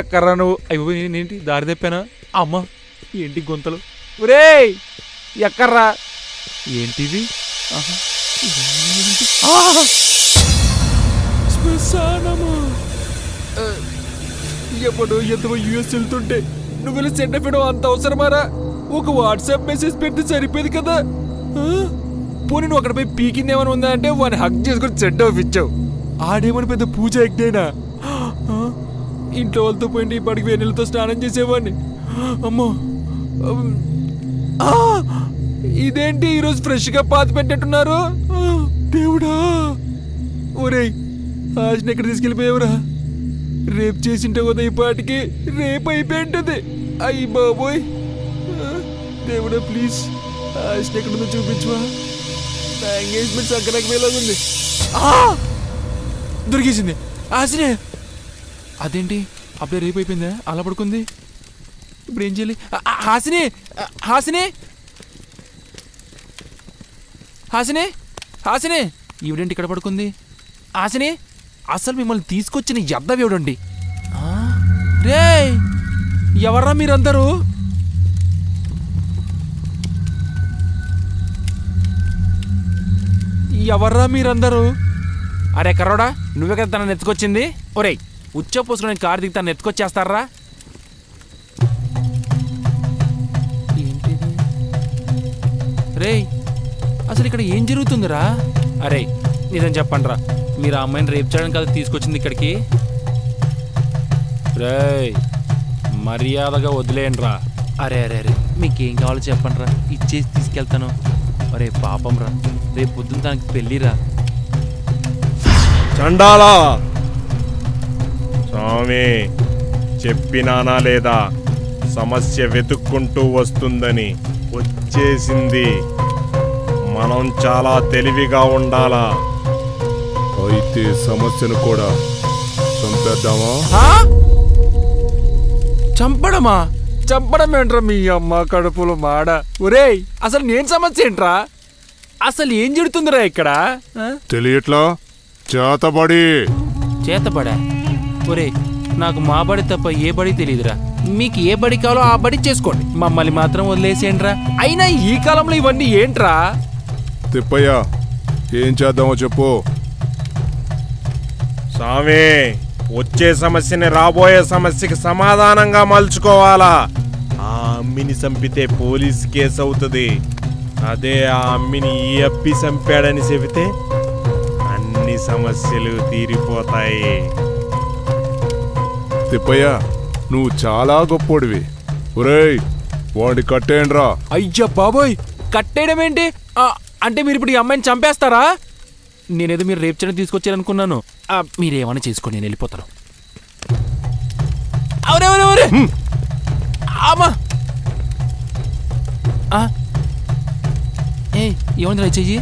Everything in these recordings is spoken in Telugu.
ఎక్కర్రా నువ్వు? అయ్యో నేనేంటి దారి తెప్పానా? అమ్మ ఏంటి గొంతలు? ఒరే ఎక్కర్రా? ఏంటిది? ఎప్పుడు ఎంతమో యూఎస్ వెళ్తుంటే నువ్వు వెళ్ళి సెండ్ పెట్టడం అంత అవసరమారా? ఒక వాట్సాప్ మెసేజ్ పెడితే సరిపోయేది కదా. పోనీ నువ్వు అక్కడ పోయి పీకిందేమని ఉందా అంటే వాడిని హక్ చేసుకుని సెండ్ ఆఫ్ ఇచ్చావు. ఆడేమని పెద్ద పూజ ఎగ్డేనా? ఇంట్లో వాళ్ళతో పోయింటే ఇప్పటికి వేణులతో స్నానం చేసేవాడిని. అమ్మో ఇదేంటి ఈరోజు ఫ్రెష్గా పాతి పెట్టినట్టున్నారు? దేవుడా! ఒరేయ్ ఆశని ఎక్కడ తీసుకెళ్ళిపోయావురా? రేపు చేసింటే కదా ఈ పాటికి రేపు అయిపోయింటది. అయ్యి బాబోయ్ దేవుడా ప్లీజ్ ఆశని ఎక్కడుందో చూపించువా. నా ఎంగేజ్మెంట్ సంక్రాంతికి వేలాగుంది. దొరికేసింది ఆశనే. అదేంటి అప్పుడే రేపు అయిపోయిందా? అలా పడుకుంది. ఇప్పుడు ఏం చేయాలి? హాసిని హాసిని హాసిని హాసిని ఈవిడేంటి ఇక్కడ పడుకుంది? హాసిని అసలు మిమ్మల్ని తీసుకొచ్చిన ఎద్దవేవుడండి. రే ఎవర్రా మీరందరూ? ఎవర్రా మీరందరూ? అరే కర్రోడా నువ్వే కదా తనని ఎత్తుకొచ్చింది. ఒరేయ్ ఉచ్చ పోసుకుని కారు దిగి తను ఎత్తుకొచ్చేస్తారా? ఏంటిది? రే అసలు ఇక్కడ ఏం జరుగుతుందిరా? అరే నిజం చెప్పండి రా, మీరు ఆ అమ్మాయిని రేపు చేయడం కదా తీసుకొచ్చింది ఇక్కడికి? రే మర్యాదగా వదిలేయండి రా. అరే అరే అరే మీకేం కావాలో చెప్పండి రా, ఇచ్చేసి తీసుకెళ్తాను. అరే పాపం రా, రేపు పొద్దున్న తనకి పెళ్ళిరా. చండాలా స్వామి చెప్పినానా లేదా? సమస్య వెతుక్కుంటూ వస్తుందని. వచ్చేసింది. మనం చాలా తెలివిగా ఉండాలా. అయితే సమస్యను కూడా చంపేద్దామా? చంపడమా? చంపడం ఏంట్రా మీ అమ్మ కడుపులో మాడ. ఒరేయ్ అసలు నేను సమస్య ఏంట్రా? అసలు ఏం జరుగుతుందిరా ఇక్కడ? తెలియట్లా? చేతబడా? ఒరేయ్ నాకు మా బడి తప్ప ఏ బడి తెలియదురా. మీకు ఏ బడి కావాలో ఆ బడి చేసుకోండి, మమ్మల్ని మాత్రం వదిలేసేయండిరా. అయినా ఈ కాలంలో ఇవన్నీ ఏంట్రా? తిప్పయ్యా ఏం చేద్దామో చెప్పు. స్వామి వచ్చే సమస్యని రాబోయే సమస్యకి సమాధానంగా మలుచుకోవాలా. ఆ అమ్మిని చంపితే పోలీస్ కేసు అవుతుంది. అదే ఆ అమ్మిని ఈ అప్పి చంపాడని చెబితే అన్ని సమస్యలు తీరిపోతాయి. తిప్పయ్యా నువ్వు చాలా గొప్పోడివి. ఒరేయ్ వాడి కట్టేయండ్రా. అయ్యా బాబోయ్ కట్టేయడం ఏంటి? అంటే మీరు ఇప్పుడు ఈ అమ్మాయిని చంపేస్తారా? నేనేదో మీరు రేపు చేయడం తీసుకొచ్చారనుకున్నాను. మీరేమైనా చేసుకోండి, నేను వెళ్ళిపోతాను. అవునవునవురే అమ్మా ఏమైంది రా చెయ్యి?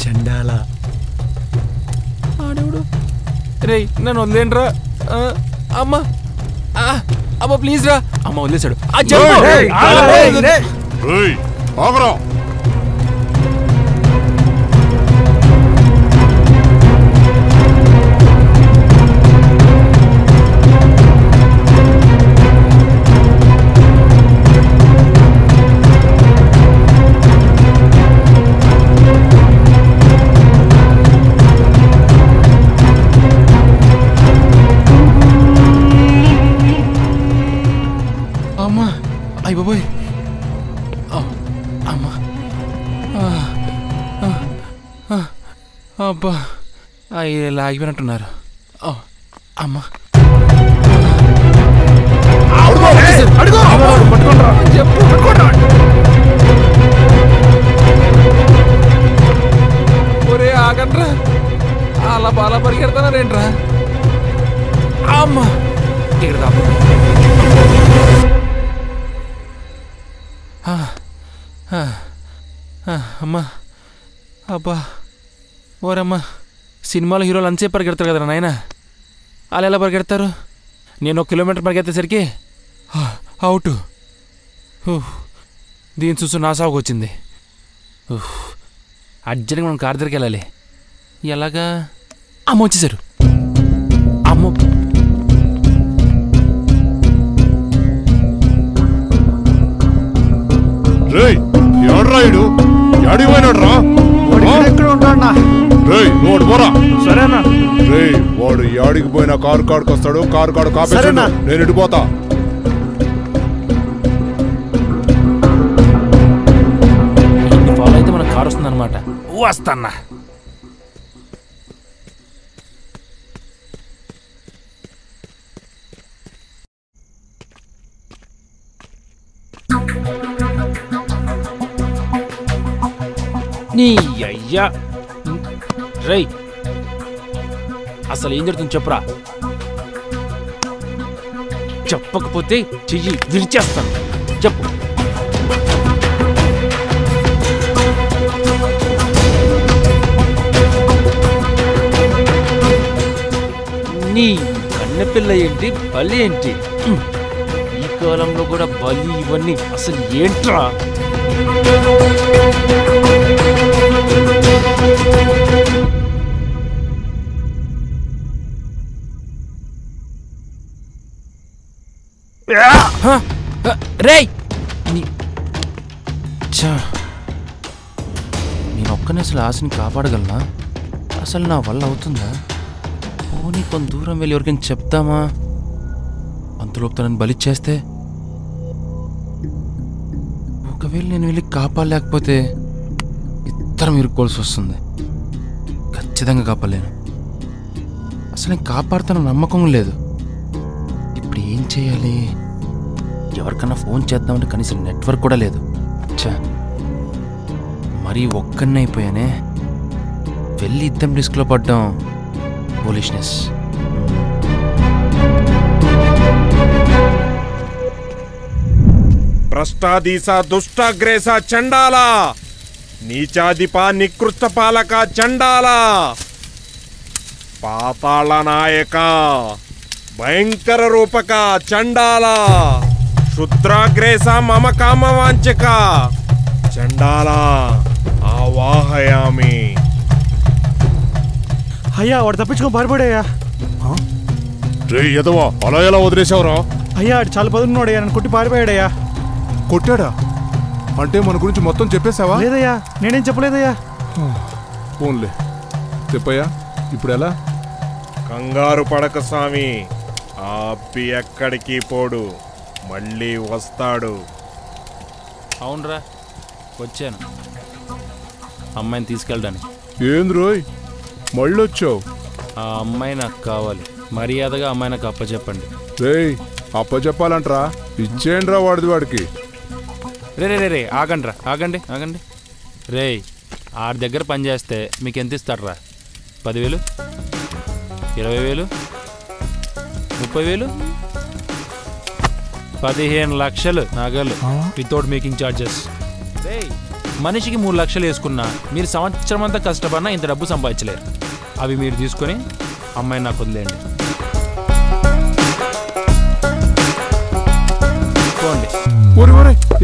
చండాలా ఆడేవుడు. రే నన్ను వదిలేండ్రా. అమ్మా అమ్మ ప్లీజ్ రా. అమ్మ వదిలేశాడు. అమ్మా అయ్య బాబోయ్ అమ్మా అబ్బా అయ్యి లాగిపోయినట్టున్నారు. అమ్మా ఒరే ఆగండ్రా, అలా బాగా పరిగెడతానారేంట్రా? అమ్మా ఇక్కడ దాపు. అమ్మా అబ్బా ఓరమ్మా, సినిమాలో హీరోలు అంతసేపు పరిగెడతారు కదరా నాయన, వాళ్ళు ఎలా పరిగెడతారు? నేను 1 కిలోమీటర్ పరిగెత్తేసరికి అవుట్. దీని చూసు నా సాగుకు వచ్చింది. అర్జెంట్గా మనం కారు దగ్గరికి వెళ్ళాలి. ఎలాగా? అమ్మ వచ్చేసారు. అమ్మ రేయ్ ఎవడ్రాయుడు అడిగిపోయినాడ్రా ఎక్కడ ఉంటాడన్నా? రేయ్ నోడు పోరా. సరేనా? రేయ్ వాడు యాడికి పోయినా కారు కాడుకు వస్తాడు, కారు కాడు కాపేసాడు. నేను ఇటుపోతా. ఫాలో అయితే మన కారు వస్తుంది అనమాట. వస్తాన్నా. నీ అయ్యా రై అసలు ఏం జరుగుతుంది చెప్పురా. చెప్పకపోతే చెయ్యి విరిచేస్తాను. చెప్పు. నీ కన్నెపిల్ల ఏంటి, బలి ఏంటి? ఈ కాలంలో కూడా బలి ఇవన్నీ అసలు ఏంట్రా? రేయ్ నేను ఒక్కనే అసలు ఆశని కాపాడగలనా? అసలు నా వల్ల అవుతుందా? పోనీ కొంత దూరం వెళ్ళి ఎవరికైనా చెప్తామా? అంతలోపు తనని బలిచ్చేస్తే, ఒకవేళ నేను వెళ్ళి కాపాడలేకపోతే ఇద్దరం ఇరుక్కోవాల్సి వస్తుంది. ఖచ్చితంగా కాపాడలేను. అసలు నేను కాపాడుతాను నమ్మకం లేదు. ఇప్పుడు ఏం చేయాలి? ఎవరికన్నా ఫోన్ చేద్దామంటే కనీసం నెట్వర్క్ కూడా లేదు. అచ్చా, మరీ ఒక్కనే అయిపోయానే. వెళ్ళి ఇద్దరం రిస్క్లో పడ్డాం. పోలీస్నెస్. భ్రష్టాధీశ దుష్టాగ్రేస చండాల, నీచాధిప నికృష్ట పాలక చండాల, పాతాళ నాయక, భయంకర రూపక చండాల, క్షుద్రాగ్రేస మమ కామవాంచక చండాల, ఆవాహయామి. అయ్యా వాడు తప్పించుకొని పారిపడాయా? రే ఎదవా, అలా ఎలా వదిలేసావురా? అయ్యా ఆడు చాలా పదునున్నాడయ్యా, నన్ను కొట్టి పారిపోయాడయ్యా. కొట్టాడా? అంటే మన గురించి మొత్తం చెప్పేశావా? లేదయ్యా, నేనేం చెప్పలేదయ్యా. ఫోన్లే చెప్పయ్యా. ఇప్పుడు ఎలా? కంగారు పడక స్వామి, ఆ అబ్బి ఎక్కడికి పోడు, మళ్ళీ వస్తాడు. అవునరా, వచ్చాను అమ్మాయిని తీసుకెళ్ళడానికి. ఏంది రోయ్ మళ్ళీ వచ్చావు? ఆ అమ్మాయి నాకు కావాలి. మర్యాదగా అమ్మాయి నాకు అప్పచెప్పండి. రేయ్ అప్పచెప్పాలంటరా? ఇచ్చేయండి రా వాడిది వాడికి. రే రే రే రే ఆగండి, ఆగండి. రే ఆడి దగ్గర పని చేస్తే మీకు ఎంత ఇస్తాడరా? 10,000, 20,000, 30,000, 15 లక్షలు నగలు వితౌట్ మేకింగ్ ఛార్జెస్. రే మనిషికి 3 లక్షలు వేసుకున్నా మీరు సంవత్సరం అంతా కష్టపడినా ఇంత డబ్బు సంపాదించలేరు. అవి మీరు తీసుకొని అమ్మాయిని నాకు వదిలేయండి. పోండి.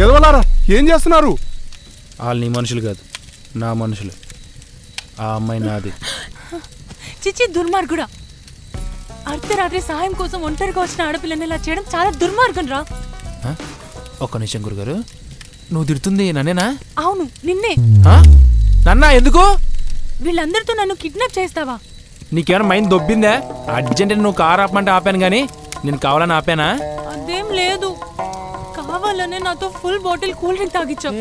ఎదవలారా ఏం చేస్తున్నారు? వాళ్ళు నీ మనుషులు కాదు, నా మనుషులు. ఆ అమ్మాయి నాది. చిచ్చి దుర్మార్గుడా! అర్ధరాత్రి సహాయం కోసం ఒంటరిగా వచ్చిన ఆడపిల్లని ఇలా చేయడం చాలా దుర్మార్గం రా. ఒక్క నిమిషం గురుగారు, నువ్వు తిడుతుంది నన్నేనా? అవును నిన్నే. నన్నా ఎందుకు? వీళ్ళందరితో నన్ను కిడ్నాప్ చేస్తావా? నీకేమైనా మైండ్ దొబ్బిందా? అర్జెంట్ నువ్వు కారు ఆపమంటే ఆపాను కానీ నేను కావాలని ఆపానా? అదేం లేదు, కావాలనే నాతో ఫుల్ బాటిల్ కూల్ డ్రింక్ తాగిచ్చావు.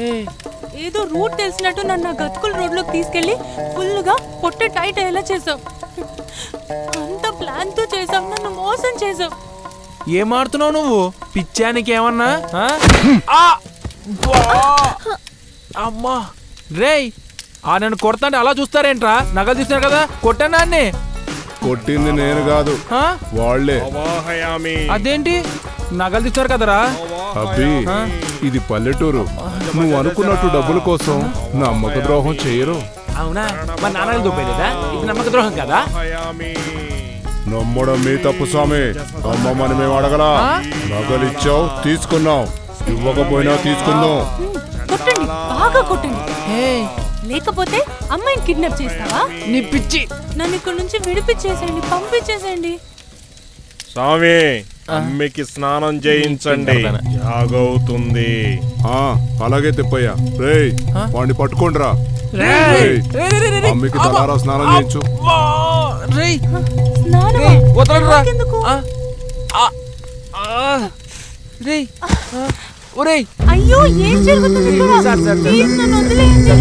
ఏదో రూట్ తెలిసినట్టు నన్ను గతుకుల రోడ్లోకి తీసుకెళ్లి ఫుల్గా పొట్ట టైట్ అయ్యేలా చేసావు. అంత ప్లాన్ తో చేసావు, నన్ను మోసం చేసావు. ఏం ఆడుతున్నావు నువ్వు? పిచ్చానికి ఏమన్నా? అమ్మా రేయ్, నన్ను కొడతాంటే అలా చూస్తారేంట్రా? నగలు తీస్తున్నారు కదా, కొట్టానా అన్ని? కొట్టింది నేను కాదు, వాళ్ళే. అదేంటి నగలు తీస్తారు కదరా? అబ్బి ఇది పల్లెటూరు, నువ్వు అనుకున్నట్టు డబ్బుల కోసం నమ్మక ద్రోహం చేయరు. అవునా? మా నాన్నలు దొబ్బేదా? ఇది నమ్మక ద్రోహం కదా? నమ్మడం మీ తప్పు స్వామి, నమ్మమని మేము అడగలా. నగలిచ్చావు, తీసుకున్నాం. ఇవ్వకపోయినా తీసుకుందాం. కొట్టండి, బాగా కొట్టండి. లేకపోతే అమ్మాయిని కిడ్నాప్ చేస్తావా? నీ పిచ్చి. నన్ను ఇక్కడ నుంచి విడిపించేసేయండి, పంపించేసేయండి. స్వామి అమ్మికి స్నానం చేయించండి యాగవుతుంది. అలాగే తిప్పయ్యా. రేయ్ వాడిని పట్టుకోండిరా. అమ్మికి తలారా స్నానం చేయించు. అయ్యో ఏం జరుగుతుంది ఇక్కడ? ప్లీజ్ నన్ను వదిలేయండి.